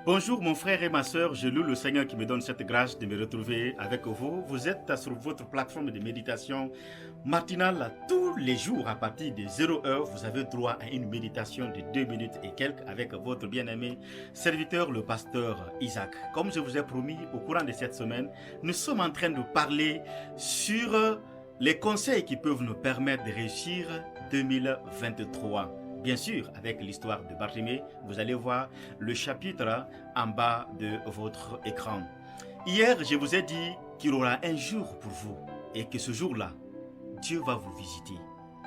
Bonjour mon frère et ma soeur, je loue le Seigneur qui me donne cette grâce de me retrouver avec vous. Vous êtes sur votre plateforme de méditation matinale tous les jours à partir de 0h. Vous avez droit à une méditation de 2 minutes et quelques avec votre bien-aimé serviteur, le pasteur Isaac. Comme je vous ai promis au courant de cette semaine, nous sommes en train de parler sur les conseils qui peuvent nous permettre de réussir 2023. Bien sûr, avec l'histoire de Bartimée, vous allez voir le chapitre en bas de votre écran. Hier, je vous ai dit qu'il y aura un jour pour vous et que ce jour-là, Dieu va vous visiter.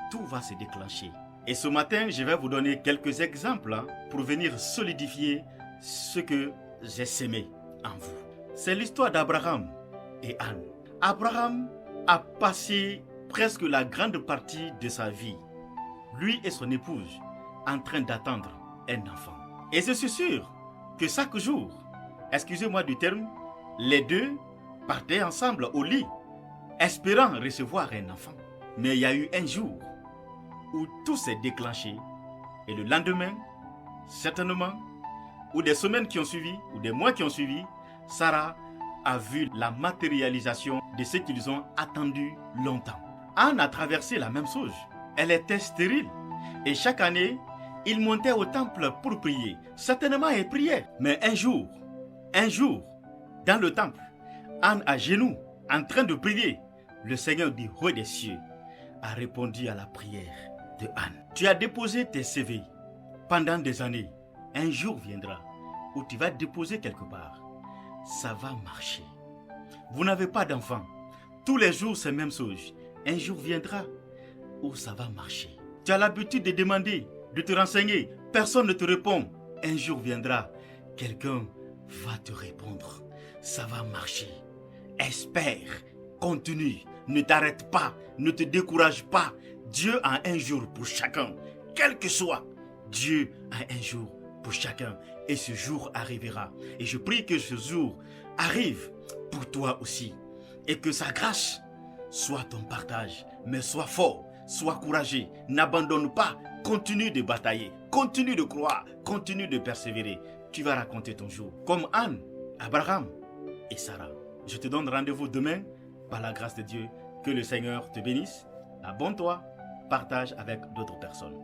Tout va se déclencher. Et ce matin, je vais vous donner quelques exemples pour venir solidifier ce que j'ai semé en vous. C'est l'histoire d'Abraham et Anne. Abraham a passé presque la grande partie de sa vie, lui et son épouse, en train d'attendre un enfant. Et je suis sûr que chaque jour, excusez-moi du terme, les deux partaient ensemble au lit, espérant recevoir un enfant. Mais il y a eu un jour où tout s'est déclenché et le lendemain, certainement, ou des semaines qui ont suivi, ou des mois qui ont suivi, Sarah a vu la matérialisation de ce qu'ils ont attendu longtemps. Anne a traversé la même chose. Elle était stérile. Et chaque année, il montait au temple pour prier. Certainement, elle priait. Mais un jour, dans le temple, Anne à genoux, en train de prier, le Seigneur du haut des cieux a répondu à la prière de Anne. Tu as déposé tes CV pendant des années. Un jour viendra où tu vas déposer quelque part. Ça va marcher. Vous n'avez pas d'enfant. Tous les jours, c'est la même chose. Un jour viendra où ça va marcher. Tu as l'habitude de demander, de te renseigner. Personne ne te répond. Un jour viendra, quelqu'un va te répondre. Ça va marcher. Espère, continue, ne t'arrête pas, ne te décourage pas. Dieu a un jour pour chacun. Quel que soit, Dieu a un jour pour chacun. Et ce jour arrivera. Et je prie que ce jour arrive pour toi aussi. Et que sa grâce soit ton partage. Mais sois fort. Sois courageux, n'abandonne pas, continue de batailler, continue de croire, continue de persévérer. Tu vas raconter ton jour, comme Anne, Abraham et Sarah. Je te donne rendez-vous demain, par la grâce de Dieu. Que le Seigneur te bénisse. Abonne-toi, partage avec d'autres personnes.